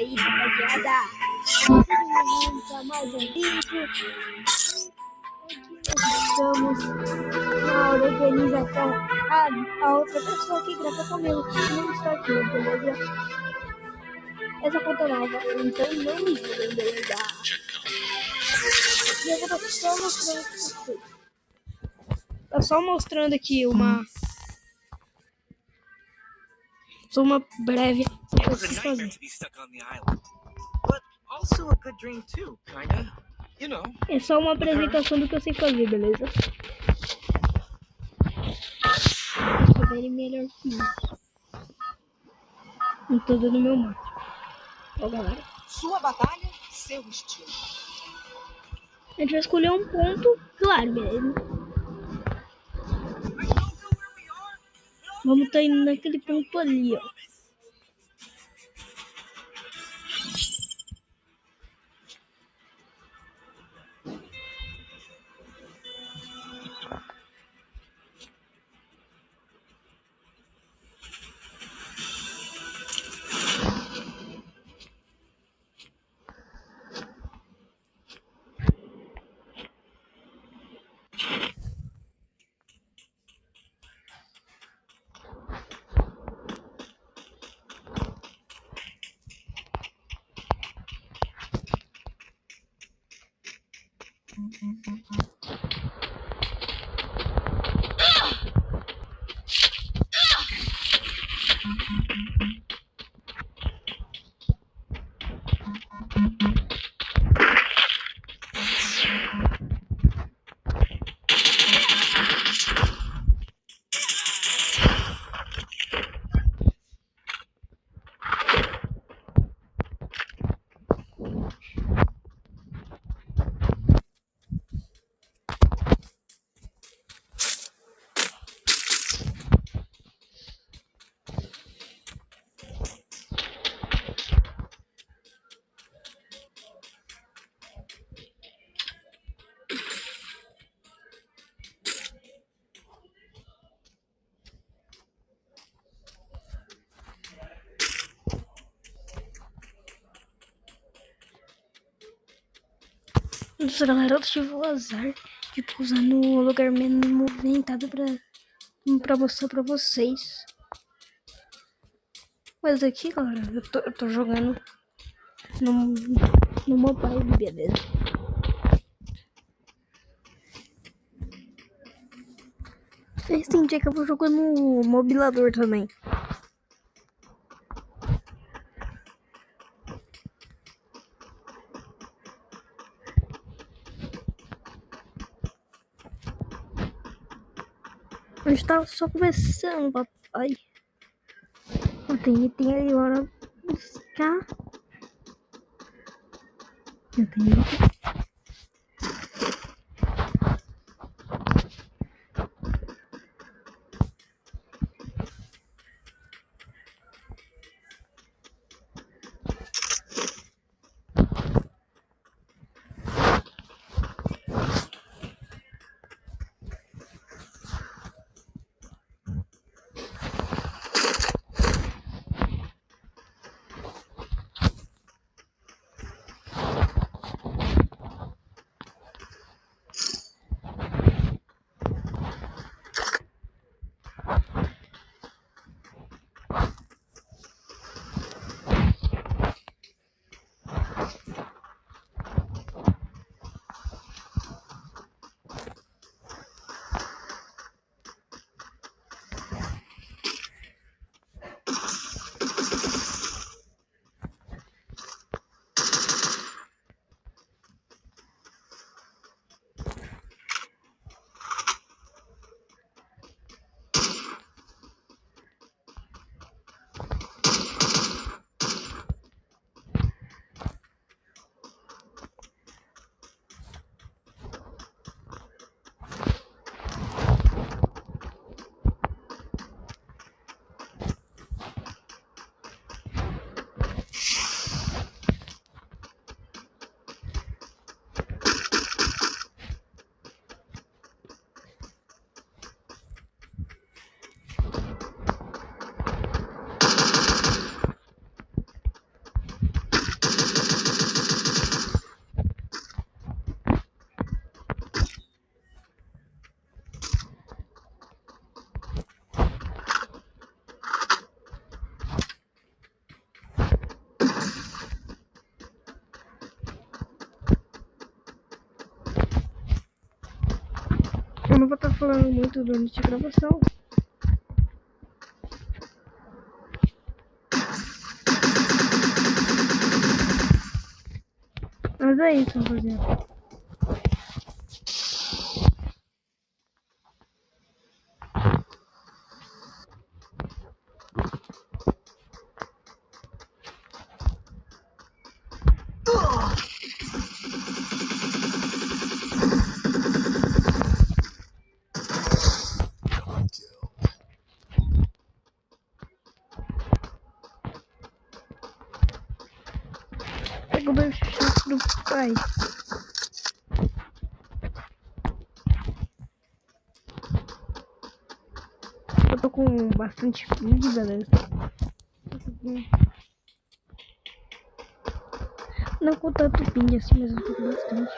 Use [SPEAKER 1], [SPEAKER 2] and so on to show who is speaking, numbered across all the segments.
[SPEAKER 1] aí, rapaziada? Sejam bem-vindos a mais um vídeo. Estamos na organização. A outra pessoa que grava comigo não está aqui, beleza? Essa conta nova, então não me julguem, beleza? E eu vou estar só mostrando pra vocês. Tá só mostrando aqui uma breve. É só uma apresentação do que eu sei fazer, beleza? Pra saberem melhor que isso. Não tô dando meu máximo. Ó, galera.
[SPEAKER 2] Sua batalha, seu estilo.
[SPEAKER 1] A gente vai escolher um ponto, claro, beleza? Vamos estar indo naquele ponto ali, ó. Nossa, galera, eu tive o azar de pousar no lugar menos movimentado pra mostrar pra vocês. Mas aqui, galera, eu tô jogando no mobile, beleza? Esse tem dia que eu vou jogando no mobilador também. A gente tava só começando, papai. Tem item ali, bora buscar. Eu tenho item. Eu não vou estar falando muito durante a gravação. Mas é isso, rapaziada. Pega o meu chato do pai. Eu tô com bastante ping, galera. Não com tanto ping assim, mas eu tô com bastante.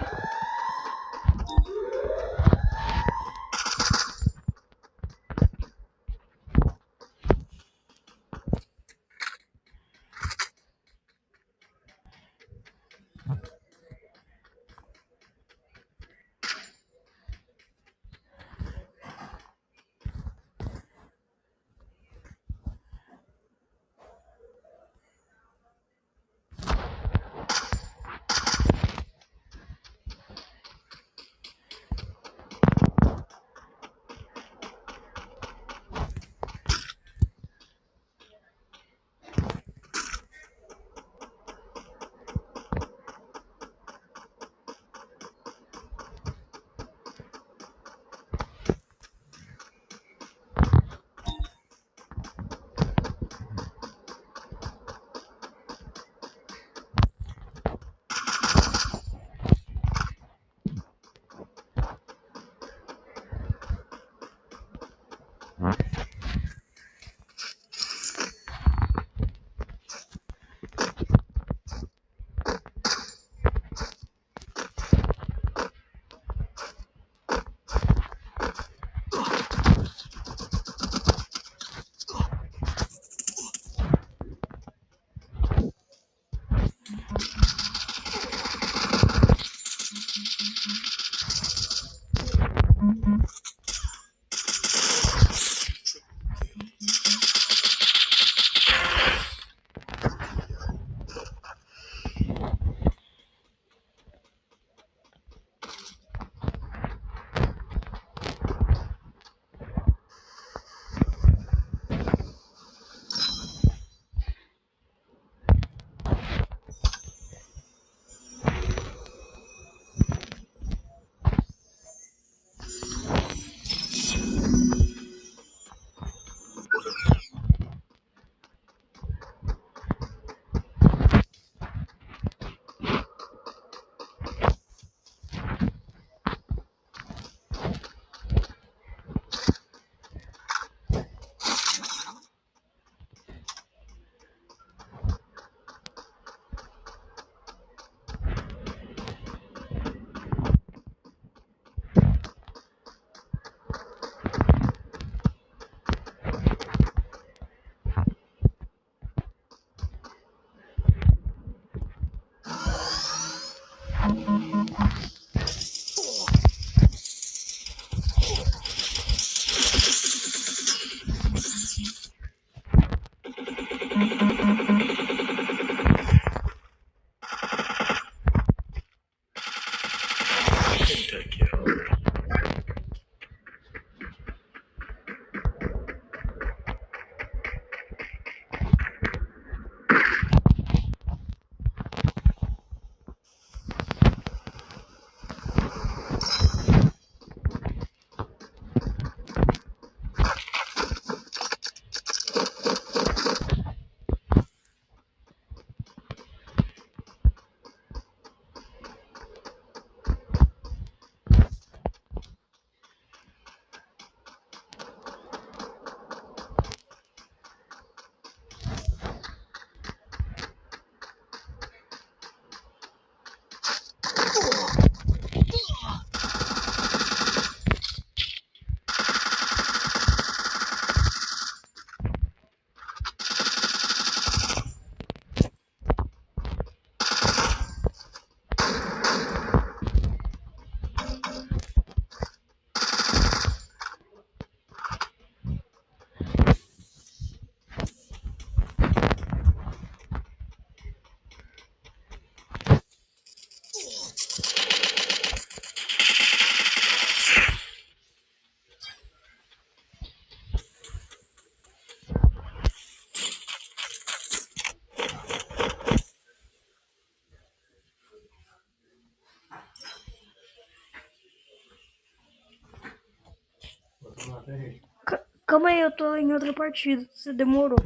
[SPEAKER 1] Calma aí, eu tô em outra partida. Você demorou.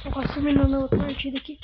[SPEAKER 1] Tô quase terminando a outra partida aqui.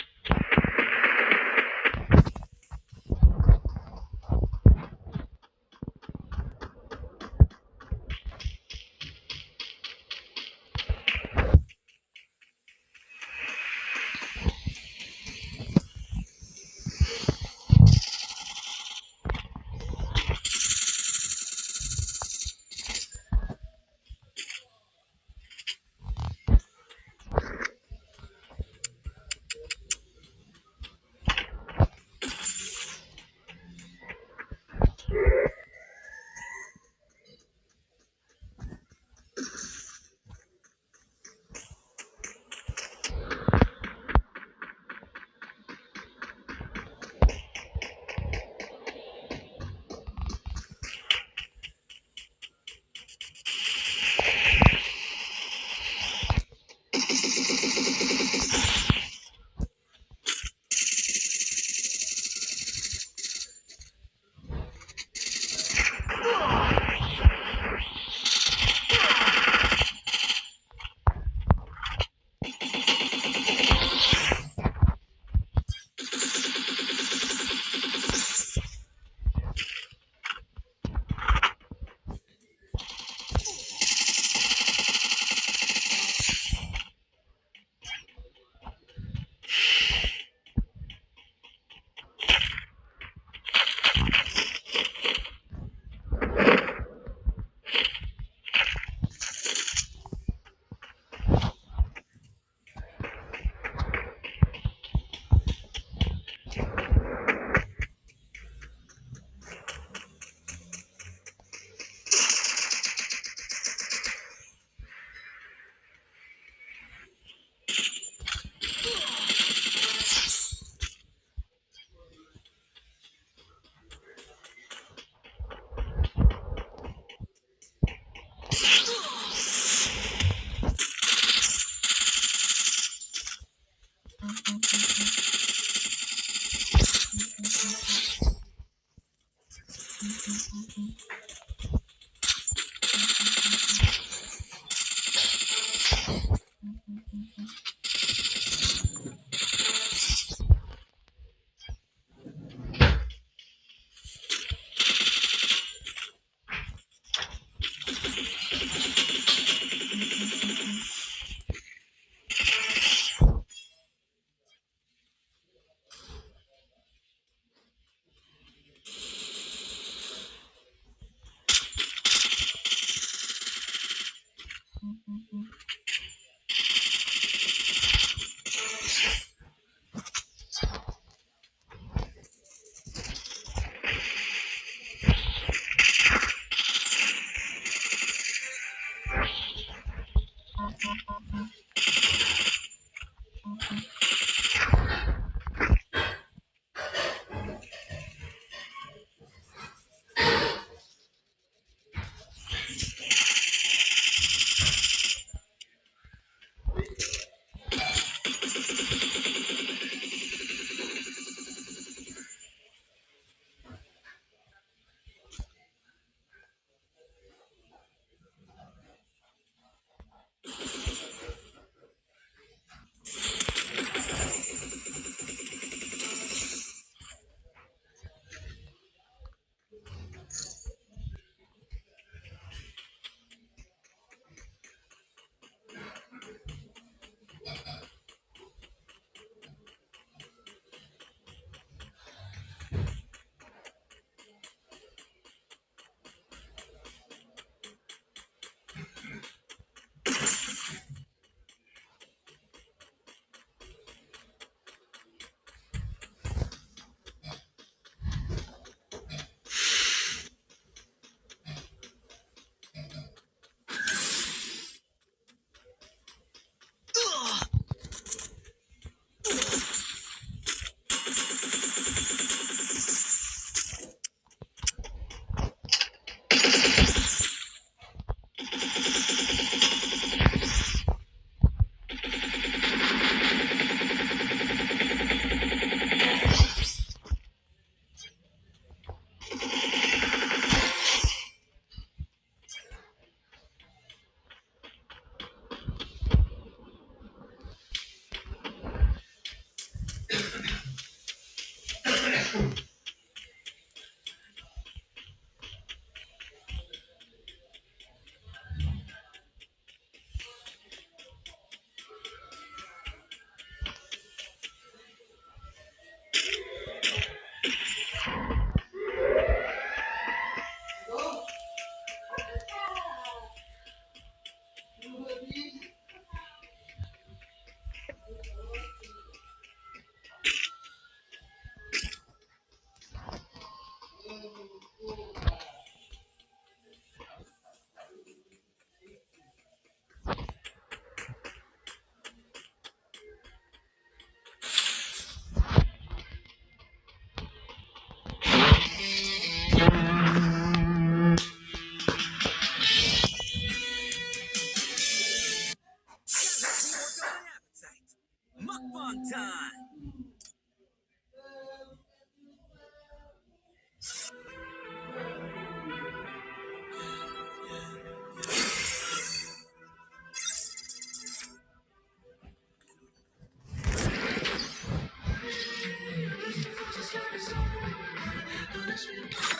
[SPEAKER 3] Mukbang time!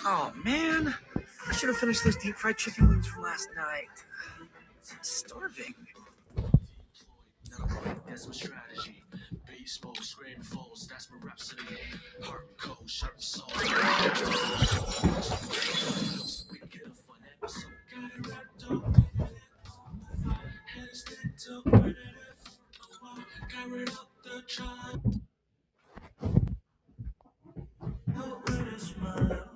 [SPEAKER 4] Oh, man. I should have finished those deep fried chicken wings from last night. I'm starving.
[SPEAKER 5] That's my strategy. Beast mode, screaming foes, that's my rhapsody. Heart cold, shirt soul. We get a fun episode. Got it wrapped up. Head is lit up, ready to got rid of the child. Rid of smile.